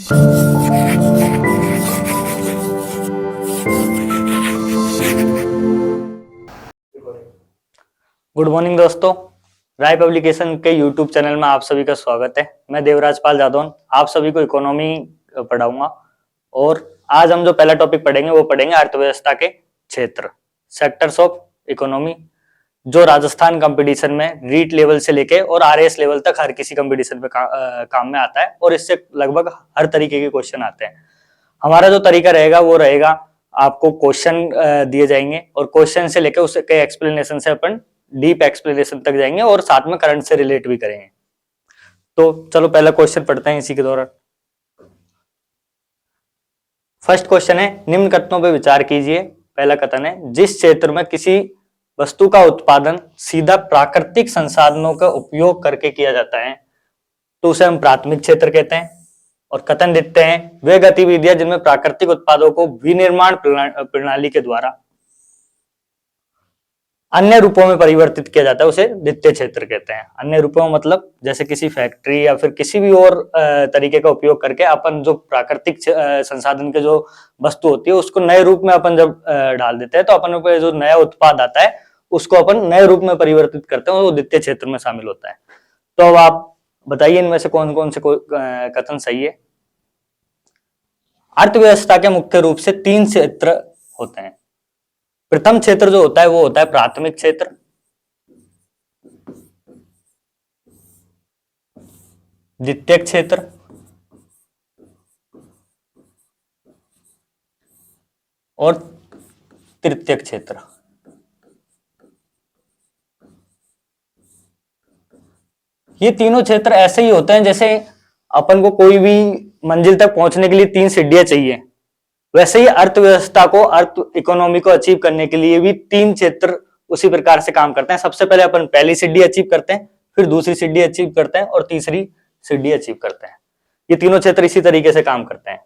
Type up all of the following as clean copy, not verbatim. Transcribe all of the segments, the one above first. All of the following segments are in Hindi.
गुड मॉर्निंग दोस्तों, राय पब्लिकेशन के यूट्यूब चैनल में आप सभी का स्वागत है। मैं देवराज पाल जादौन आप सभी को इकोनॉमी पढ़ाऊंगा और आज हम जो पहला टॉपिक पढ़ेंगे वो पढ़ेंगे अर्थव्यवस्था के क्षेत्र, सेक्टर्स ऑफ इकोनॉमी, जो राजस्थान कंपटीशन में रीट लेवल से लेके और आरएएस लेवल तक हर किसी कंपटीशन पे काम में आता है और इससे लगभग हर तरीके के क्वेश्चन आते हैं। हमारा जो तरीका रहेगा वो रहेगा, आपको क्वेश्चन दिए जाएंगे और क्वेश्चन से लेकर उसके एक्सप्लेनेशन से अपन डीप एक्सप्लेनेशन तक जाएंगे और साथ में करंट से रिलेट भी करेंगे। तो चलो पहला क्वेश्चन पढ़ते हैं इसी के दौरान। फर्स्ट क्वेश्चन है, निम्न कथनों पर विचार कीजिए। पहला कथन है, जिस क्षेत्र में किसी वस्तु का उत्पादन सीधा प्राकृतिक संसाधनों का उपयोग करके किया जाता है तो उसे हम प्राथमिक क्षेत्र कहते हैं। और कथन देते हैं, वे गतिविधियां जिनमें प्राकृतिक उत्पादों को विनिर्माण प्रणाली के द्वारा अन्य रूपों में परिवर्तित किया जाता है उसे द्वितीय क्षेत्र कहते हैं। अन्य रूपों में मतलब जैसे किसी फैक्ट्री या फिर किसी भी और तरीके का उपयोग करके अपन जो प्राकृतिक संसाधन के जो वस्तु होती है उसको नए रूप में अपन जब डाल देते हैं तो अपन को जो नया उत्पाद आता है उसको अपन नए रूप में परिवर्तित करते हैं, वो द्वितीय क्षेत्र में शामिल होता है। तो अब आप बताइए इनमें से कौन कौन से कथन सही है। अर्थव्यवस्था के मुख्य रूप से 3 क्षेत्र होते हैं। प्रथम क्षेत्र जो होता है वो होता है प्राथमिक क्षेत्र, द्वितीय क्षेत्र और तृतीय क्षेत्र। ये तीनों क्षेत्र ऐसे ही होते हैं जैसे अपन को कोई भी मंजिल तक पहुंचने के लिए 3 सीढ़ियां चाहिए, वैसे ही अर्थव्यवस्था को, अर्थ इकोनॉमी को अचीव करने के लिए भी 3 क्षेत्र उसी प्रकार से काम करते हैं। सबसे पहले अपन पहली सीढ़ी अचीव करते हैं, फिर दूसरी सीढ़ी अचीव करते हैं और तीसरी सीढ़ी अचीव करते हैं। ये तीनों क्षेत्र इसी तरीके से काम करते हैं।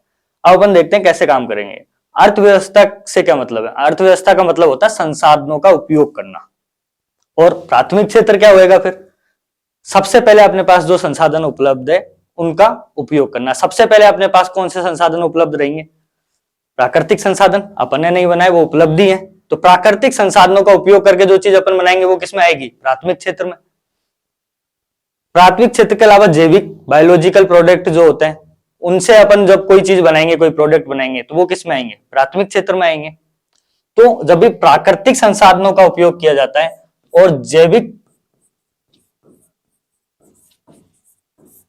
अब अपन देखते हैं कैसे काम करेंगे। अर्थव्यवस्था से क्या मतलब है? अर्थव्यवस्था का मतलब होता है संसाधनों का उपयोग करना। और प्राथमिक क्षेत्र क्या होएगा? फिर सबसे पहले अपने पास जो संसाधन उपलब्ध है उनका उपयोग करना। सबसे पहले अपने पास कौन से संसाधन उपलब्ध रहेंगे? प्राकृतिक संसाधन। अपन ने नहीं बनाए, वो उपलब्धि है। तो प्राकृतिक संसाधनों का उपयोग करके जो चीज अपन बनाएंगे वो किसमें आएगी? प्राथमिक क्षेत्र में। प्राथमिक क्षेत्र के अलावा जैविक, बायोलॉजिकल प्रोडक्ट जो होते हैं उनसे अपन जब कोई चीज बनाएंगे, कोई प्रोडक्ट बनाएंगे तो वो किसमें आएंगे? प्राथमिक क्षेत्र में आएंगे। तो जब भी प्राकृतिक संसाधनों का उपयोग किया जाता है और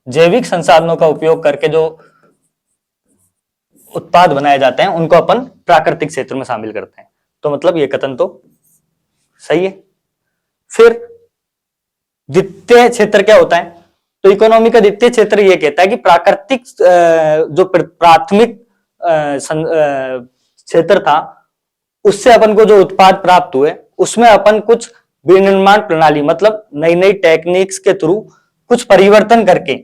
जैविक संसाधनों का उपयोग करके जो उत्पाद बनाए जाते हैं उनको अपन प्राकृतिक क्षेत्र में शामिल करते हैं। तो मतलब ये कथन तो सही है। फिर द्वितीय क्षेत्र क्या होता है? तो इकोनॉमी का द्वितीय क्षेत्र ये कहता है कि प्राकृतिक जो प्राथमिक क्षेत्र था उससे अपन को जो उत्पाद प्राप्त हुए उसमें अपन कुछ विनिर्माण प्रणाली मतलब नई नई टेक्निक्स के थ्रू कुछ परिवर्तन करके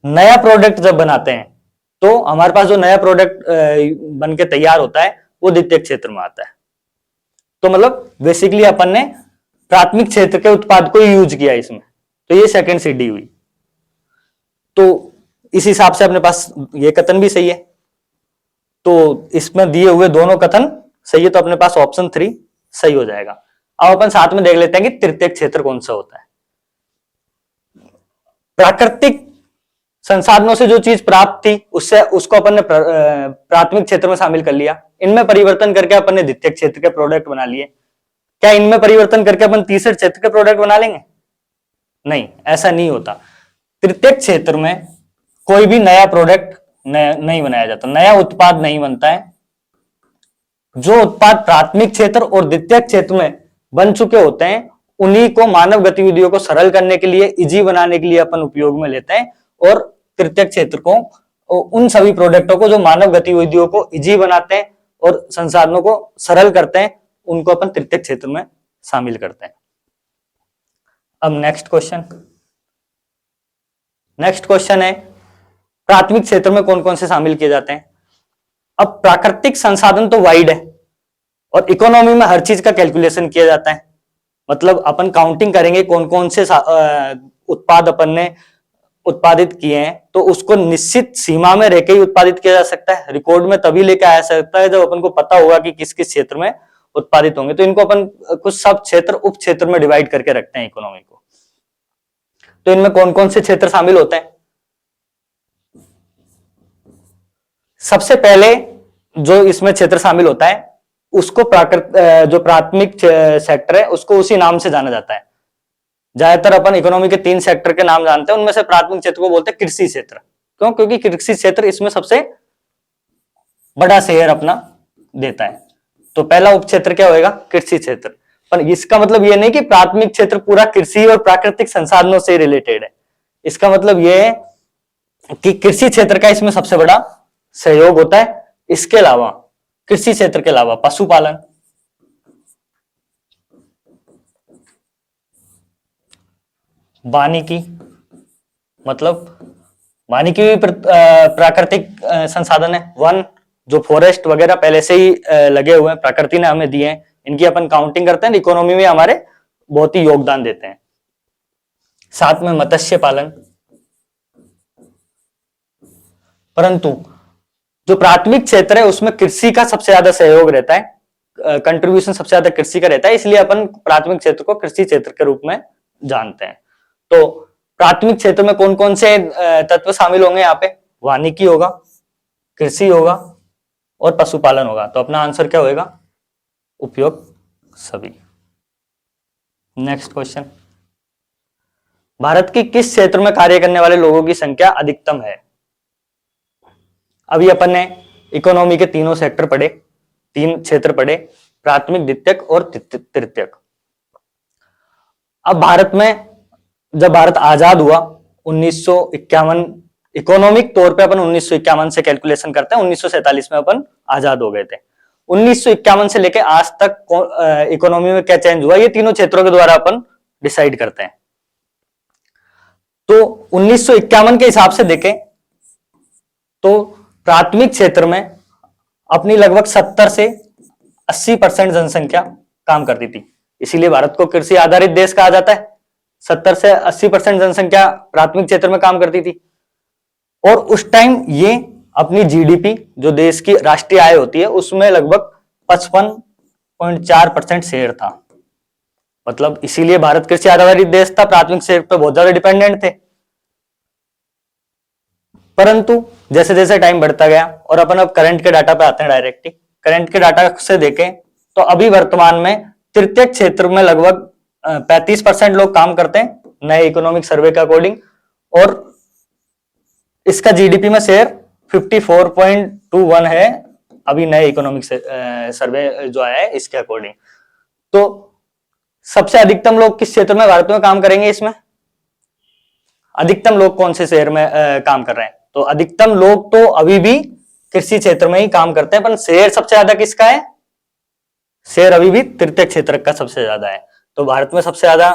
नया प्रोडक्ट जब बनाते हैं तो हमारे पास जो नया प्रोडक्ट बन के तैयार होता है वो द्वितीय क्षेत्र में आता है। तो मतलब बेसिकली अपन ने प्राथमिक क्षेत्र के उत्पाद को यूज किया इसमें, तो ये सेकंड सीढ़ी हुई। तो इस हिसाब से अपने पास ये कथन भी सही है। तो इसमें दिए हुए दोनों कथन सही है, तो अपने पास ऑप्शन 3 सही हो जाएगा। अब अपन साथ में देख लेते हैं कि तृतीय क्षेत्र कौन सा होता है। प्राकृतिक संसाधनों से जो चीज प्राप्त थी उसको अपन ने प्राथमिक क्षेत्र में शामिल कर लिया। इनमें परिवर्तन करके अपन ने द्वितीय क्षेत्र के प्रोडक्ट बना लिए। क्या इनमें परिवर्तन करके अपन तीसरे क्षेत्र के प्रोडक्ट बना लेंगे? नहीं, ऐसा नहीं होता। तृतीय क्षेत्र में कोई भी नया प्रोडक्ट नहीं बनाया जाता, नया उत्पाद नहीं बनता है। जो उत्पाद प्राथमिक क्षेत्र और द्वितीय क्षेत्र में बन चुके होते हैं उन्हीं को मानव गतिविधियों को सरल करने के लिए, इजी बनाने के लिए अपन उपयोग में लेते हैं। और तृतीय क्षेत्र को, उन सभी प्रोडक्टों को जो मानव गतिविधियों को इजी बनाते हैं और संसाधनों को सरल करते हैं, उनको अपन तृतीय क्षेत्र में शामिल करते हैं। अब नेक्स्ट क्वेश्चन है, प्राथमिक क्षेत्र में कौन कौन से शामिल किए जाते हैं? अब प्राकृतिक संसाधन तो वाइड है और इकोनॉमी में हर चीज का कैलकुलेशन किया जाता है। मतलब अपन काउंटिंग करेंगे कौन कौन से उत्पाद अपन ने उत्पादित किए हैं तो उसको निश्चित सीमा में रहकर ही उत्पादित किया जा सकता है। रिकॉर्ड में तभी लेके आया सकता है जब अपन को पता होगा कि किस किस क्षेत्र में उत्पादित होंगे। तो इनको अपन कुछ सब क्षेत्र उप क्षेत्र में डिवाइड करके रखते हैं इकोनॉमी को। तो इनमें कौन कौन से क्षेत्र शामिल होते हैं? सबसे पहले जो इसमें क्षेत्र शामिल होता है उसको जो प्राथमिक सेक्टर है उसको उसी नाम से जाना जाता है। ज्यादातर अपन इकोनॉमी के 3 सेक्टर के नाम जानते हैं, उनमें से प्राथमिक क्षेत्र को बोलते हैं कृषि क्षेत्र। क्यों? क्योंकि कृषि क्षेत्र इसमें सबसे बड़ा शेयर अपना देता है। तो पहला उप क्षेत्र क्या होगा? कृषि क्षेत्र। पर इसका मतलब यह नहीं कि प्राथमिक क्षेत्र पूरा कृषि और प्राकृतिक संसाधनों से रिलेटेड है। इसका मतलब यह है कि कृषि क्षेत्र का इसमें सबसे बड़ा सहयोग होता है। इसके अलावा कृषि क्षेत्र के अलावा पशुपालन, वानिकी, मतलब वानिकी भी प्राकृतिक संसाधन है। वन, जो फॉरेस्ट वगैरह पहले से ही लगे हुए हैं, प्रकृति ने हमें दिए हैं, इनकी अपन काउंटिंग करते हैं, इकोनॉमी में हमारे बहुत ही योगदान देते हैं। साथ में मत्स्य पालन। परंतु जो प्राथमिक क्षेत्र है उसमें कृषि का सबसे ज्यादा सहयोग रहता है, कंट्रीब्यूशन सबसे ज्यादा कृषि का रहता है, इसलिए अपन प्राथमिक क्षेत्र को कृषि क्षेत्र के रूप में जानते हैं। तो प्राथमिक क्षेत्र में कौन कौन से तत्व शामिल होंगे? यहाँ पे वानिकी होगा, कृषि होगा और पशुपालन होगा। तो अपना आंसर क्या होगा? उपयुक्त सभी। नेक्स्ट क्वेश्चन, भारत की किस क्षेत्र में कार्य करने वाले लोगों की संख्या अधिकतम है? अभी अपन ने इकोनॉमी के तीनों सेक्टर पढ़े, 3 क्षेत्र पढ़े, प्राथमिक, द्वितीयक और तृतीयक। अब भारत में जब भारत आजाद हुआ 1951, इकोनॉमिक तौर पे अपन 1951 से कैलकुलेशन करते हैं, 1947 में अपन आजाद हो गए थे। 1951 से लेके आज तक इकोनॉमी में क्या चेंज हुआ, ये तीनों क्षेत्रों के द्वारा अपन डिसाइड करते हैं। तो 1951 के हिसाब से देखें तो प्राथमिक क्षेत्र में अपनी लगभग 70 से 80% जनसंख्या काम करती थी, इसीलिए भारत को कृषि आधारित देश कहा जाता है। 70 से 80% जनसंख्या प्राथमिक क्षेत्र में काम करती थी। और उस टाइम ये अपनी जीडीपी, जो देश की राष्ट्रीय आय होती है, उसमें लगभग 55.4% शेयर था। मतलब इसीलिए भारत कृषि आधारित देश था, प्राथमिक क्षेत्र पर बहुत ज्यादा डिपेंडेंट थे। परंतु जैसे जैसे टाइम बढ़ता गया और अपन अब करंट के डाटा पे आते हैं डायरेक्टली, करंट के डाटा से देखें तो अभी वर्तमान में तृतीय क्षेत्र में लगभग 35% लोग काम करते हैं नए इकोनॉमिक सर्वे के अकॉर्डिंग, और इसका जीडीपी में शेयर 54.21 है अभी नए इकोनॉमिक सर्वे जो आया है इसके अकॉर्डिंग। तो सबसे अधिकतम लोग किस क्षेत्र में भारत में काम करेंगे? इसमें अधिकतम लोग कौन से शहर में काम कर रहे हैं? तो अधिकतम लोग तो अभी भी कृषि क्षेत्र में ही काम करते हैं, पर शेयर सबसे ज्यादा किसका है? शेयर अभी भी तृतीय क्षेत्र का सबसे ज्यादा है। तो भारत में सबसे ज्यादा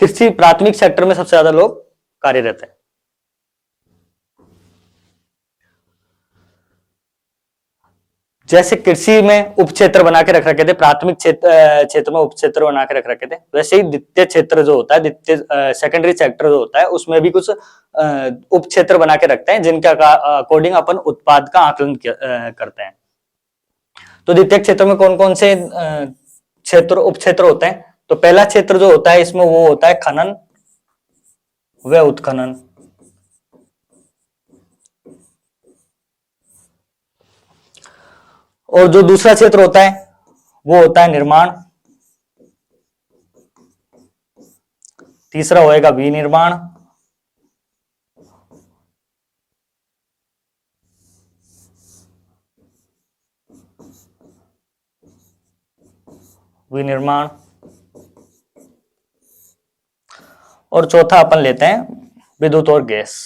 कृषि प्राथमिक सेक्टर में सबसे ज्यादा लोग कार्यरत है। जैसे कृषि में उप क्षेत्र बना के रख रखे थे, प्राथमिक क्षेत्र में उप क्षेत्र बना के रख रखे थे, वैसे ही द्वितीय क्षेत्र जो होता है, द्वितीय सेकेंडरी सेक्टर जो होता है, उसमें भी कुछ उप क्षेत्र बना के रखते हैं जिनका अकॉर्डिंग अपन उत्पाद का आकलन करते हैं। तो द्वितीय क्षेत्र में कौन कौन से क्षेत्र उप क्षेत्र होते हैं? तो पहला क्षेत्र जो होता है इसमें वो होता है खनन व उत्खनन। और जो दूसरा क्षेत्र होता है वो होता है निर्माण। तीसरा होएगा विनिर्माण। विनिर्माण। और चौथा अपन लेते हैं विद्युत और गैस।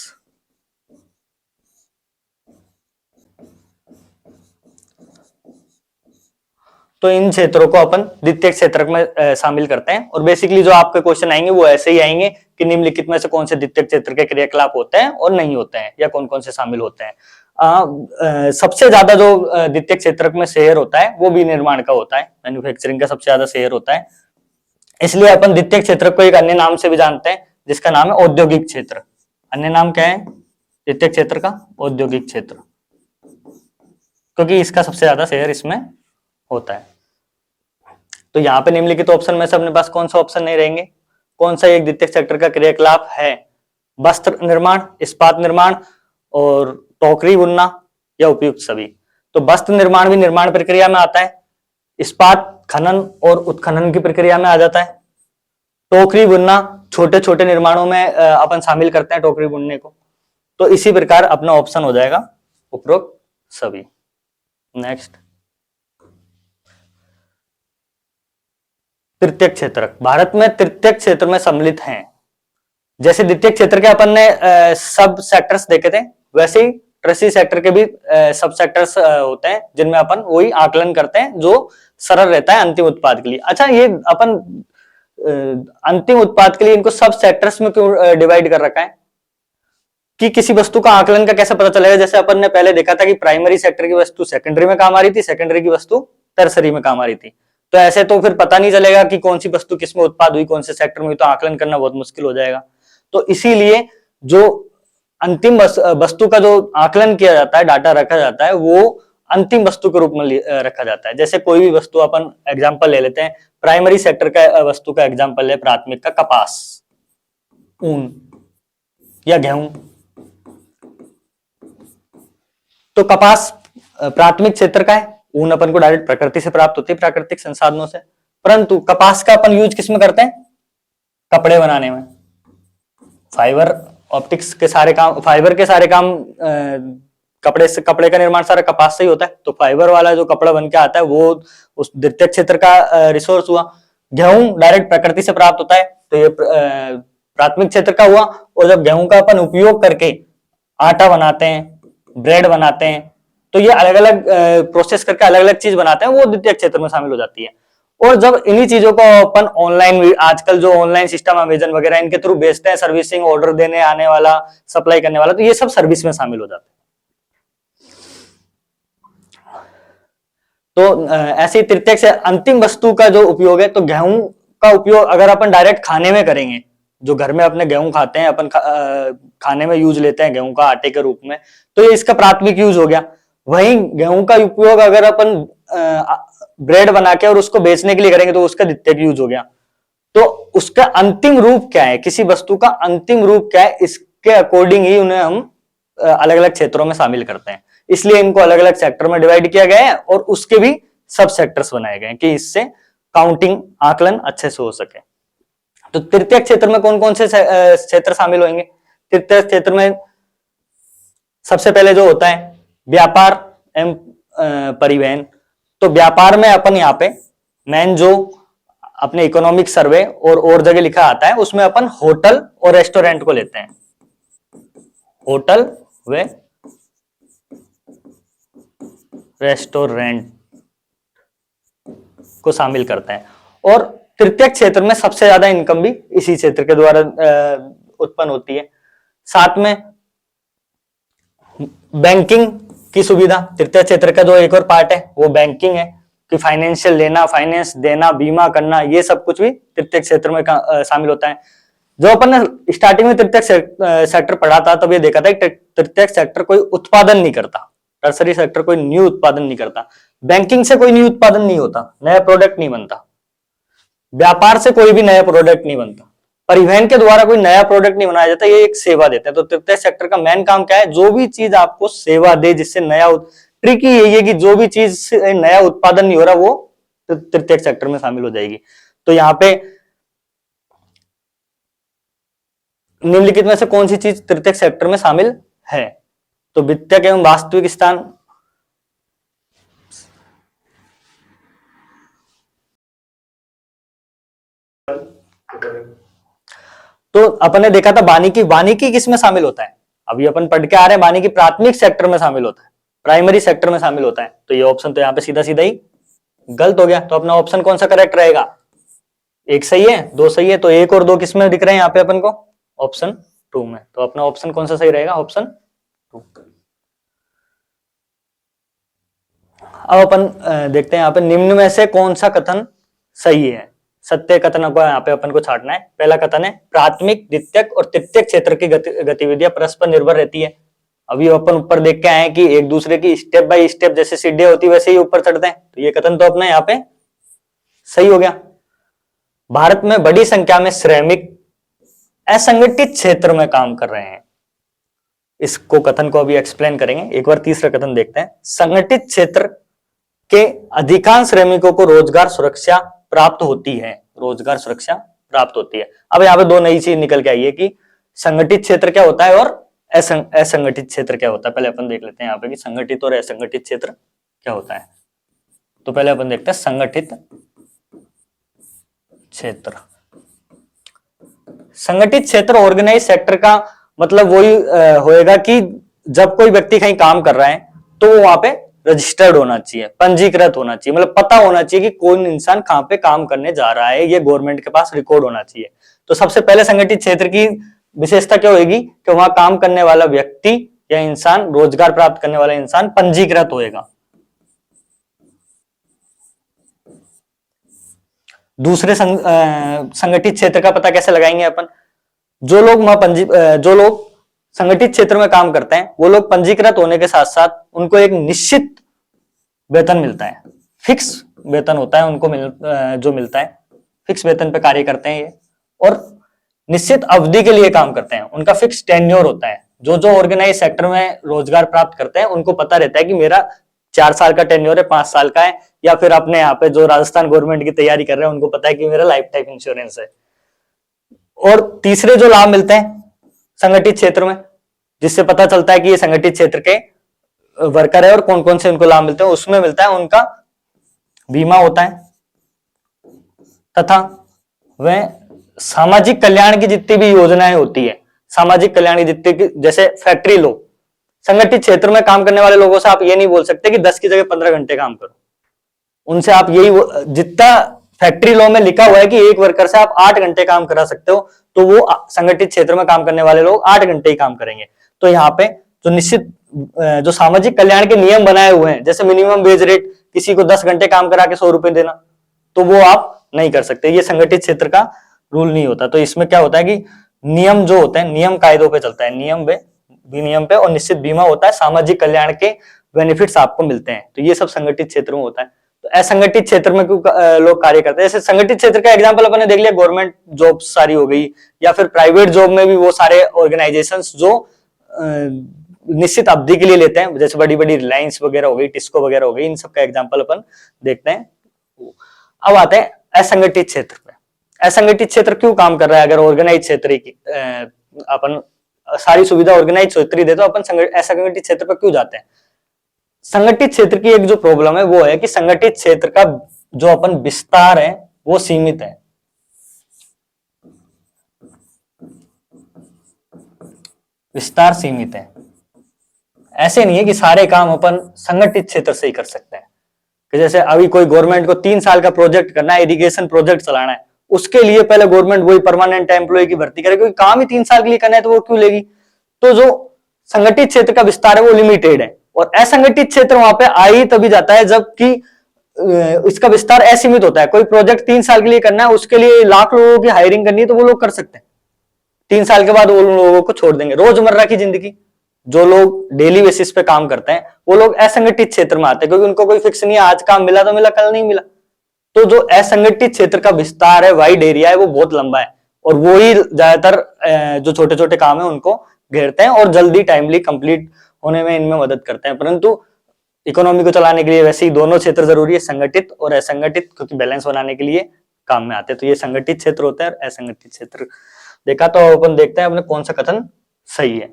तो इन क्षेत्रों को अपन द्वितीय क्षेत्र में शामिल करते हैं। और बेसिकली जो आपके क्वेश्चन आएंगे वो ऐसे ही आएंगे कि निम्नलिखित में से कौन से द्वितीय क्षेत्र के क्रियाकलाप होते हैं और नहीं होते हैं, या कौन कौन से शामिल होते हैं। सबसे ज्यादा जो द्वितीय क्षेत्र में शेयर होता है वो विनिर्माण का होता है, मैन्युफैक्चरिंग का सबसे ज्यादा शेयर होता है। इसलिए अपन द्वितीय क्षेत्र को एक अन्य नाम से भी जानते हैं जिसका नाम है औद्योगिक क्षेत्र। अन्य नाम क्या है द्वितीयक क्षेत्र का? औद्योगिक क्षेत्र, क्योंकि इसका सबसे ज्यादा शेयर इसमें होता है। तो यहाँ पे निम्नलिखित ऑप्शन में से अपने पास कौन सा ऑप्शन नहीं रहेंगे? कौन सा एक द्वितीयक सेक्टर का क्रियाकलाप है? वस्त्र निर्माण, इस्पात निर्माण और टोकरी बुनना या उपयुक्त सभी? तो वस्त्र निर्माण भी निर्माण प्रक्रिया में आता है, इस्पात खनन और उत्खनन की प्रक्रिया में आ जाता है, टोकरी बुनना छोटे छोटे निर्माणों में अपन शामिल करते हैं टोकरी बुनने को। तो इसी प्रकार अपना ऑप्शन हो जाएगा उपरोक्त सभी। नेक्स्ट, तृतीयक क्षेत्र। भारत में तृतीयक क्षेत्र में सम्मिलित हैं, जैसे द्वितीयक क्षेत्र के अपन ने सब सेक्टर्स देखे थे, वैसे ही कृषि सेक्टर के भी सब सेक्टर्स होते हैं जिनमें अपन वही आकलन करते हैं जो सरल रहता है अंतिम उत्पाद के लिए। अच्छा, ये अपन अंतिम उत्पाद के लिए इनको सब सेक्टर्स में क्यों डिवाइड कर रखा है कि किसी वस्तु का आकलन का कैसे पता चलेगा? जैसे अपन ने पहले देखा था कि प्राइमरी सेक्टर की वस्तु सेकेंडरी में काम आ रही थी, सेकेंडरी की वस्तु टर्सरी में काम आ रही थी। तो ऐसे तो फिर पता नहीं चलेगा कि कौन सी वस्तु किसमें उत्पाद हुई, कौन से सेक्टर में हुई, तो आकलन करना बहुत मुश्किल हो जाएगा। तो इसीलिए जो अंतिम वस्तु का जो आकलन किया जाता है, डाटा रखा जाता है, वो अंतिम वस्तु के रूप में रखा जाता है। जैसे कोई भी वस्तु अपन एग्जांपल ले लेते हैं, प्राइमरी सेक्टर का वस्तु का एग्जांपल है प्राथमिक का कपास, ऊन या गेहूं। तो कपास प्राथमिक क्षेत्र का है, ऊन अपन को डायरेक्ट प्रकृति से प्राप्त होती है, प्राकृतिक संसाधनों से। परंतु कपास का अपन यूज किसमें करते हैं? कपड़े बनाने में। फाइबर ऑप्टिक्स के सारे काम, फाइबर के सारे काम कपड़े का निर्माण सारा कपास से ही होता है। तो फाइबर वाला जो कपड़ा बन के आता है वो उस द्वितीयक क्षेत्र का रिसोर्स हुआ। गेहूं डायरेक्ट प्रकृति से प्राप्त होता है, तो ये प्राथमिक क्षेत्र का हुआ। और जब गेहूं का अपन उपयोग करके आटा बनाते हैं, ब्रेड बनाते हैं, तो ये अलग अलग प्रोसेस करके अलग अलग चीज बनाते हैं, वो द्वितीयक क्षेत्र में शामिल हो जाती है। और जब इन्हीं चीजों को अपन ऑनलाइन, आजकल जो ऑनलाइन सिस्टम अमेजन वगैरह इनके थ्रू बेचते हैं, सर्विसिंग, ऑर्डर देने आने वाला, सप्लाई करने वाला, तो ये सब सर्विस में शामिल हो जाते हैं। तो ऐसी तृतीयक से अंतिम वस्तु का जो उपयोग है, तो गेहूं का उपयोग अगर अपन डायरेक्ट खाने में करेंगे, जो घर में अपने गेहूं खाते हैं अपन, खाने में यूज लेते हैं गेहूं का आटे के रूप में, तो ये इसका प्राथमिक यूज हो गया। वहीं गेहूं का उपयोग अगर अपन ब्रेड बना के और उसको बेचने के लिए करेंगे तो उसका द्वितीयक यूज हो गया। तो उसका अंतिम रूप क्या है, किसी वस्तु का अंतिम रूप क्या है, इसके अकॉर्डिंग ही उन्हें हम अलग अलग क्षेत्रों में शामिल करते हैं। इसलिए इनको अलग अलग सेक्टर में डिवाइड किया गया है और उसके भी सब सेक्टर्स बनाए गए हैं कि इससे काउंटिंग, आकलन अच्छे से हो सके। तो तृतीयक क्षेत्र में कौन कौन से क्षेत्र शामिल होंगे? तृतीयक क्षेत्र में सबसे पहले जो होता है व्यापार एवं परिवहन। तो व्यापार में अपन यहाँ पे मेन जो अपने इकोनॉमिक सर्वे और जगह लिखा आता है, उसमें अपन होटल और रेस्टोरेंट को लेते हैं, होटल व रेस्टोरेंट को शामिल करते हैं। और तृतीयक क्षेत्र में सबसे ज्यादा इनकम भी इसी क्षेत्र के द्वारा उत्पन्न होती है। साथ में बैंकिंग की सुविधा, तृतीय क्षेत्र का जो एक और पार्ट है वो बैंकिंग है, कि फाइनेंशियल लेना, फाइनेंस देना, बीमा करना, ये सब कुछ भी तृतीय क्षेत्र में शामिल होता है। जो अपन ने स्टार्टिंग में तृतीय सेक्टर पढ़ा था, तब ये देखा था कि तृतीय सेक्टर कोई उत्पादन नहीं करता, टर्सरी सेक्टर कोई न्यू उत्पादन नहीं करता, बैंकिंग से कोई न्यू उत्पादन नहीं होता, नया प्रोडक्ट नहीं बनता, व्यापार से कोई भी नया प्रोडक्ट नहीं बनता, परिवहन के द्वारा कोई नया प्रोडक्ट नहीं बनाया जाता, ये एक सेवा देते हैं। तो तृतीय सेक्टर का मेन काम क्या है? जो भी चीज आपको सेवा दे, जिससे नया, ट्रिक यही है कि जो भी चीज से नया उत्पादन नहीं हो रहा वो तृतीय सेक्टर में शामिल हो जाएगी। तो यहाँ पे निम्नलिखित में से कौन सी चीज तृतीय सेक्टर में शामिल है? तो वित्तीय एवं वास्तविक स्थान, तो अपन ने देखा था वानिकी, वानिकी किसमें शामिल होता है? अभी अपन पढ़ के आ रहे हैं, वानिकी प्राथमिक सेक्टर में शामिल होता है, प्राइमरी सेक्टर में शामिल होता है। तो ये ऑप्शन तो यहाँ पे सीधा सीधा ही गलत हो गया। तो अपना ऑप्शन कौन सा करेक्ट रहेगा? एक सही है, दो सही है, तो एक और दो किसमें दिख रहे हैं यहाँ पे अपन को? ऑप्शन 2 में। तो अपना ऑप्शन कौन सा सही रहेगा? ऑप्शन 2। अब अपन देखते हैं यहाँ पे निम्न में से कौन सा कथन सही है। सत्य कथनों को यहाँ पे अपन को छांटना है। पहला कथन है प्राथमिक, द्वितीयक और तृतीयक क्षेत्र की गतिविधियां परस्पर निर्भर रहती है। अभी अपन ऊपर देख के आए कि एक दूसरे की स्टेप बाय स्टेप जैसे सीढ़ियां होती वैसे ही ऊपर चढ़ते हैं, तो ये कथन तो अपना यहाँ पे सही हो गया। भारत में बड़ी संख्या में श्रमिक असंगठित क्षेत्र में काम कर रहे हैं। इसको कथन को अभी एक्सप्लेन करेंगे। एक बार तीसरा कथन देखते हैं। संगठित क्षेत्र के अधिकांश श्रमिकों को रोजगार सुरक्षा प्राप्त होती है। रोजगार सुरक्षा प्राप्त होती है। अब यहाँ पे दो नई चीज निकल के आई है कि संगठित क्षेत्र क्या होता है और असंगठित क्षेत्र क्या होता है। पहले अपन देख लेते हैं यहाँ पे कि संगठित और असंगठित क्षेत्र क्या होता है। तो पहले अपन देखते हैं संगठित क्षेत्र। संगठित क्षेत्र ऑर्गेनाइज सेक्टर का मतलब वही होएगा कि जब कोई व्यक्ति कहीं काम कर रहा है तो वो वहां पे रजिस्टर्ड होना चाहिए, पंजीकृत होना चाहिए, मतलब पता होना चाहिए कि कौन इंसान कहाँ पे काम करने जा रहा है, ये गवर्नमेंट के पास रिकॉर्ड होना चाहिए। तो सबसे पहले संगठित क्षेत्र की विशेषता क्या होगी कि वहां काम करने वाला व्यक्ति या इंसान, रोजगार प्राप्त करने वाला इंसान पंजीकृत होएगा। दूसरे संगठित क्षेत्र का पता कैसे लगाएंगे अपन? जो लोग संगठित क्षेत्र में काम करते हैं वो लोग पंजीकृत होने के साथ साथ उनको एक निश्चित वेतन मिलता है, फिक्स वेतन होता है उनको जो मिलता है, फिक्स वेतन पे कार्य करते हैं ये, और निश्चित अवधि के लिए काम करते हैं, उनका फिक्स टेन्योर होता है। जो ऑर्गेनाइज सेक्टर में रोजगार प्राप्त करते हैं उनको पता रहता है कि मेरा 4 साल का टेन्योर है, 5 साल का है, या फिर अपने यहाँ पे जो राजस्थान गवर्नमेंट की तैयारी कर रहे हैं उनको पता है कि मेरा लाइफ टाइम इंश्योरेंस है। और तीसरे जो लाभ मिलते हैं संगठित क्षेत्र में, जिससे पता चलता है कि ये संगठित क्षेत्र के वर्कर है और कौन कौन से उनको लाभ मिलते हैं, उसमें मिलता है उनका बीमा होता है, तथा वह सामाजिक कल्याण की जितनी भी योजनाएं होती है, सामाजिक कल्याण की जितनी की, जैसे फैक्ट्री लो, संगठित क्षेत्र में काम करने वाले लोगों से आप ये नहीं बोल सकते कि 10 की जगह 15 घंटे काम करो। उनसे आप यही, जितना फैक्ट्री लॉ में लिखा हुआ है कि एक वर्कर से आप 8 घंटे काम करा सकते हो, तो वो संगठित क्षेत्र में काम करने वाले लोग 8 घंटे ही काम करेंगे। तो यहाँ पे जो निश्चित जो सामाजिक कल्याण के नियम बनाए हुए हैं, जैसे मिनिमम वेज रेट, किसी को 10 घंटे काम करा के 100 रुपए देना, तो वो आप नहीं कर सकते, ये संगठित क्षेत्र का रूल नहीं होता। तो इसमें क्या होता है कि नियम जो होते हैं, नियम कायदों पे चलता है, विनियम पे, और निश्चित बीमा होता है, सामाजिक कल्याण के बेनिफिट्स आपको मिलते हैं। तो ये सब संगठित क्षेत्र में होता है। तो असंगठित क्षेत्र में क्यों लोग कार्य करते हैं? जैसे संगठित क्षेत्र का एग्जांपल अपन ने देख लिया, गवर्नमेंट जॉब सारी हो गई, या फिर प्राइवेट जॉब में भी वो सारे ऑर्गेनाइजेशंस जो निश्चित अवधि के लिए लेते हैं, जैसे बड़ी बड़ी रिलायंस वगैरह हो गई, टिस्को वगैरह हो गई, इन सब का एग्जांपल अपन देखते हैं। अब आते हैं असंगठित क्षेत्र पे। असंगठित क्षेत्र क्यों काम कर रहा है? अगर ऑर्गेनाइज क्षेत्र की अपन सारी सुविधा ऑर्गेनाइज क्षेत्र ही दे, तो अपन असंगठित क्षेत्र पर क्यों जाते हैं? संगठित क्षेत्र की एक जो प्रॉब्लम है वो है कि संगठित क्षेत्र का जो अपन विस्तार है वो सीमित है। विस्तार सीमित है। ऐसे नहीं है कि सारे काम अपन संगठित क्षेत्र से ही कर सकते हैं। कि जैसे अभी कोई गवर्नमेंट को 3 साल का प्रोजेक्ट करना है, इरिगेशन प्रोजेक्ट चलाना है, उसके लिए पहले गवर्नमेंट वही परमानेंट एम्प्लॉय की भर्ती करे, क्योंकि काम ही 3 साल के लिए करना है तो वो क्यों लेगी? तो जो संगठित क्षेत्र का विस्तार है वो लिमिटेड है, और असंगठित क्षेत्र वहां पे आ ही तभी जाता है जबकि इसका विस्तार असीमित होता है। कोई प्रोजेक्ट 3 साल के लिए करना है, उसके लिए लाख लोगों की हायरिंग करनी है, तो वो लोग कर सकते हैं। 3 साल के बाद वो लोगों को छोड़ देंगे। रोजमर्रा की जिंदगी जो लोग डेली बेसिस पे काम करते हैं वो लोग असंगठित क्षेत्र में आते हैं, क्योंकि उनको कोई फिक्स नहीं है, आज काम मिला तो मिला, कल नहीं मिला। तो जो असंगठित क्षेत्र का विस्तार है, वाइड एरिया है, वो बहुत लंबा है, और वो ही ज्यादातर जो छोटे छोटे काम है उनको घेरते हैं और जल्दी टाइमली कंप्लीट होने में इनमें मदद करते हैं। परंतु इकोनॉमी को चलाने के लिए वैसे ही दोनों क्षेत्र जरूरी है, संगठित और असंगठित, क्योंकि बैलेंस बनाने के लिए काम में आते हैं। तो ये संगठित क्षेत्र होता है और असंगठित क्षेत्र देखा। तो अपन देखते हैं अपने कौन सा कथन सही है।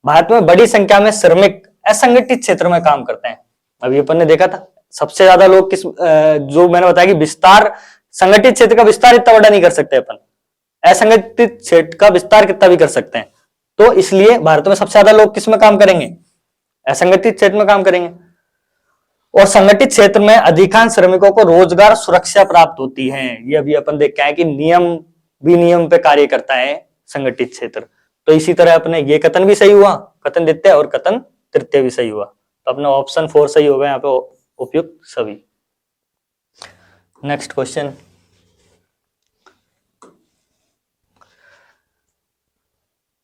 भारत में बड़ी संख्या में श्रमिक असंगठित क्षेत्र में काम करते हैं। अभी अपन ने देखा था सबसे ज्यादा लोग जो मैंने बताया कि विस्तार, संगठित क्षेत्र का विस्तार इतना बड़ा नहीं कर सकते अपन, असंगठित क्षेत्र का विस्तार कितना भी कर सकते हैं। तो इसलिए भारत में सबसे ज्यादा लोग किस में काम करेंगे? असंगठित क्षेत्र में काम करेंगे। और संगठित क्षेत्र में अधिकांश श्रमिकों को रोजगार सुरक्षा प्राप्त होती है। ये अभी अपन देख के आए कि विनियम पे कार्य करता है संगठित क्षेत्र। तो इसी तरह अपने ये कथन भी सही हुआ, कथन द्वितीय और कथन तृतीय भी सही हुआ। तो अपना ऑप्शन 4 सही होगा यहाँ पे, उपयुक्त सभी। नेक्स्ट क्वेश्चन,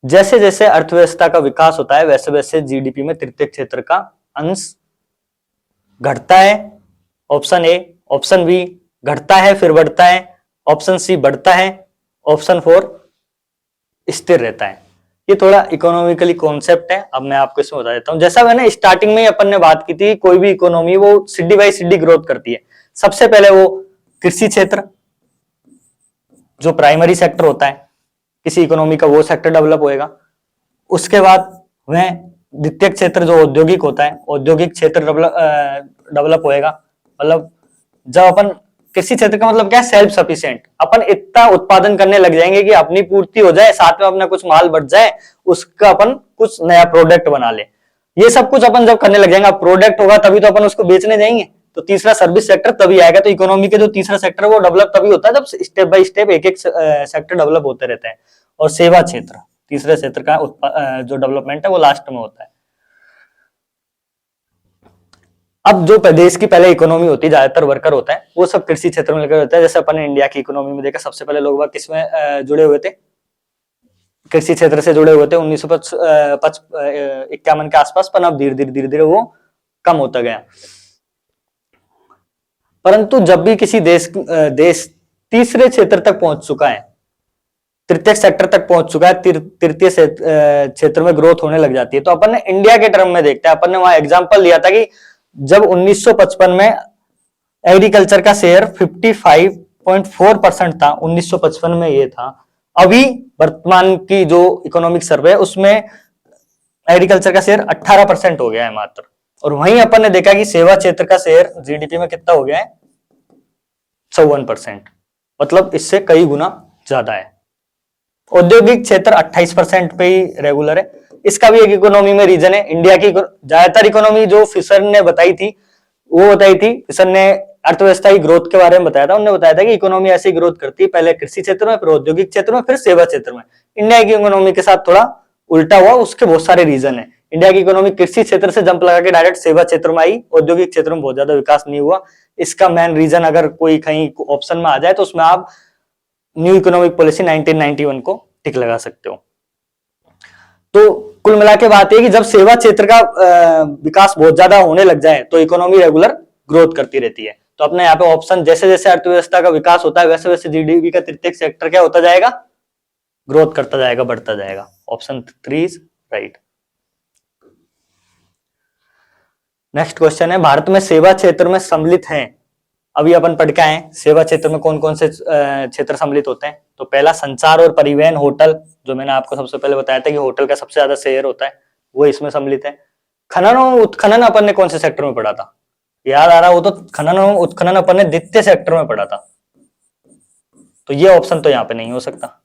जैसे जैसे अर्थव्यवस्था का विकास होता है वैसे वैसे जीडीपी में तृतीय क्षेत्र का अंश घटता है, ऑप्शन ए। ऑप्शन बी घटता है फिर बढ़ता है, ऑप्शन सी बढ़ता है, ऑप्शन फोर स्थिर रहता है। ये थोड़ा इकोनॉमिकली कॉन्सेप्ट है, अब मैं आपको इसमें बता देता हूं। जैसा मैंने स्टार्टिंग में ही अपन ने बात की थी, कोई भी इकोनॉमी वो सीढ़ी बाई सीढ़ी ग्रोथ करती है। सबसे पहले वो कृषि क्षेत्र जो प्राइमरी सेक्टर होता है किसी इकोनॉमी का, वो सेक्टर डेवलप होएगा। उसके बाद वह द्वितीय क्षेत्र जो औद्योगिक होता है, औद्योगिक क्षेत्र डेवलप होएगा। मतलब जब अपन कृषि क्षेत्र का मतलब क्या है, सेल्फ सफिशिएंट, अपन इतना उत्पादन करने लग जाएंगे कि अपनी पूर्ति हो जाए, साथ में अपना कुछ माल बढ़ जाए, उसका अपन कुछ नया प्रोडक्ट बना ले। ये सब कुछ अपन जब करने लग जाएंगे, प्रोडक्ट होगा तभी तो अपन उसको बेचने जाएंगे। तो तीसरा सर्विस सेक्टर तभी आएगा। तो इकोनॉमी के जो तीसरा सेक्टर वो डेवलप तभी होता है जब स्टेप बाय स्टेप एक एक सेक्टर डेवलप होते रहते हैं। और सेवा क्षेत्र तीसरे क्षेत्र का जो डेवलपमेंट है वो लास्ट में होता है। अब जो प्रदेश की पहले इकोनॉमी होती है, ज्यादातर वर्कर होता है, वो सब कृषि क्षेत्र में लेकर होता है। जैसे अपन ने इंडिया की इकोनॉमी में देखा, सबसे पहले लोग किसमें जुड़े हुए थे, कृषि क्षेत्र से जुड़े हुए थे 1951 के आसपास। पर अब धीरे धीरे वो कम होता गया। परंतु जब भी किसी देश तीसरे क्षेत्र तक पहुंच चुका है, तृतीय सेक्टर तक पहुंच चुका है, तृतीय क्षेत्र में ग्रोथ होने लग जाती है। तो अपन ने इंडिया के टर्म में देखते हैं, अपन ने वहां एग्जांपल लिया था कि जब 1955 में एग्रीकल्चर का शेयर 55.4% था, 1955 में ये था। अभी वर्तमान की जो इकोनॉमिक सर्वे है उसमें एग्रीकल्चर का शेयर 18% हो गया है मात्र। और वहीं अपन ने देखा कि सेवा क्षेत्र का शेयर जीडीपी में कितना हो गया है, 54%, मतलब इससे कई गुना ज्यादा है। औद्योगिक क्षेत्र 28% पे ही रेगुलर है। इसका भी एक इकोनॉमी में रीजन है। इंडिया की ज्यादातर इकोनॉमी जो फिशर ने बताई थी, वो बताई थी, फिशर ने अर्थव्यवस्था की ग्रोथ के बारे में बताया था। उन्होंने बताया था कि इकोनॉमी ऐसी ग्रोथ करती है, पहले कृषि क्षेत्र में, फिर औद्योगिक क्षेत्र में, फिर सेवा क्षेत्र में। इंडिया की इकोनॉमी के साथ थोड़ा उल्टा हुआ, उसके बहुत सारे रीजन है। इंडिया की इकोनॉमी कृषि क्षेत्र से जंप लगा के डायरेक्ट सेवा क्षेत्र में आई, औद्योगिक क्षेत्र में बहुत ज्यादा विकास नहीं हुआ। इसका मेन रीजन अगर कोई कहीं ऑप्शन में आ जाए तो उसमें आप न्यू इकोनॉमिक पॉलिसी 1991 को टिक लगा सकते हो। तो कुल मिला के बात है कि जब सेवा क्षेत्र का विकास बहुत ज्यादा होने लग जाए तो इकोनॉमी रेगुलर ग्रोथ करती रहती है। तो अपने यहाँ पे ऑप्शन, जैसे जैसे अर्थव्यवस्था का विकास होता है वैसे वैसे जीडीपी का तृतीय सेक्टर क्या होता जाएगा, ग्रोथ करता जाएगा, बढ़ता जाएगा। Option 3 is right. Next question है, भारत में सेवा क्षेत्र में सम्मिलित हैं, अभी अपन पढ़ के आए सेवा क्षेत्र में कौन कौन से क्षेत्र सम्मिलित होते हैं। तो पहला संचार और परिवहन, होटल, जो मैंने आपको सबसे पहले बताया था कि होटल का सबसे ज्यादा शेयर होता है, वो इसमें सम्मिलित है। खनन और उत्खनन अपन ने कौन से सेक्टर में पढ़ा था, याद आ रहा हो तो, खनन और उत्खनन अपन ने द्वितीय सेक्टर में पढ़ा था। तो ये ऑप्शन तो यहाँ पे नहीं हो सकता।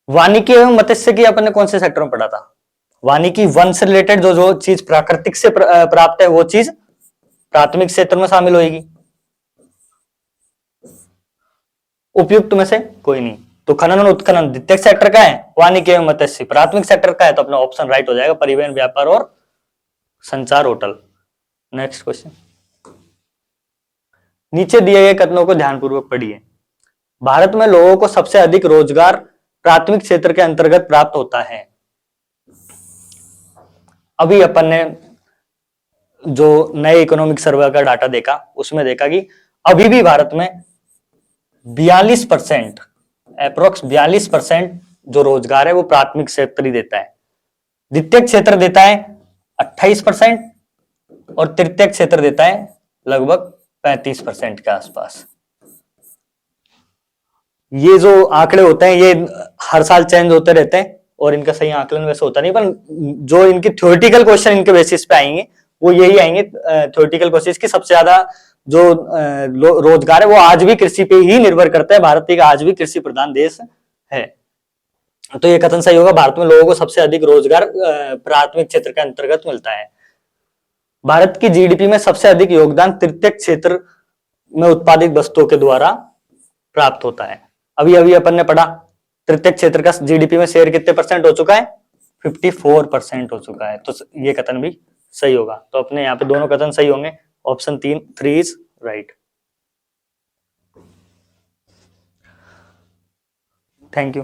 वानिकी एवं मत्स्य की अपन ने कौन से सेक्टर में पढ़ा था, वानिकी वन से रिलेटेड जो जो चीज प्राकृतिक से प्राप्त है वो चीज प्राथमिक क्षेत्र में शामिल होगी। उपयुक्त में से कोई नहीं। तो खनन और उत्खनन द्वितीय सेक्टर का है, वानिकी एवं मत्स्य प्राथमिक सेक्टर का है। तो अपना ऑप्शन राइट हो जाएगा, परिवहन, व्यापार और संचार, होटल। नेक्स्ट क्वेश्चन, नीचे दिए गए कथनों को ध्यानपूर्वक पढ़िए। भारत में लोगों को सबसे अधिक रोजगार प्राथमिक क्षेत्र के अंतर्गत प्राप्त होता है। अभी अपन ने जो नए इकोनॉमिक सर्वे का डाटा देखा उसमें देखा कि अभी भी भारत में 42%, अप्रोक्स 42% जो रोजगार है वो प्राथमिक क्षेत्र ही देता है। द्वितीय क्षेत्र देता है 28% और तृतीय क्षेत्र देता है लगभग 35% के आसपास। ये जो आंकड़े होते हैं ये हर साल चेंज होते रहते हैं और इनका सही आकलन वैसे होता नहीं, पर जो इनके थ्योरेटिकल क्वेश्चन इनके बेसिस पे आएंगे वो यही आएंगे थ्योरेटिकल क्वेश्चन की। सबसे ज्यादा जो रोजगार है वो आज भी कृषि पे ही निर्भर करता है। भारत एक आज भी कृषि प्रधान देश है। तो ये कथन सही होगा, भारत में लोगों को सबसे अधिक रोजगार प्राथमिक क्षेत्र के अंतर्गत मिलता है। भारत की जीडीपी में सबसे अधिक योगदान तृतीय क्षेत्र में उत्पादित वस्तुओं के द्वारा प्राप्त होता है। अभी अभी अपन ने पढ़ा तृतीय क्षेत्र का जीडीपी में शेयर कितने परसेंट हो चुका है, 54% हो चुका है। तो ये कथन भी सही होगा। तो अपने यहाँ पे दोनों कथन सही होंगे। Option 3 is right. Thank you.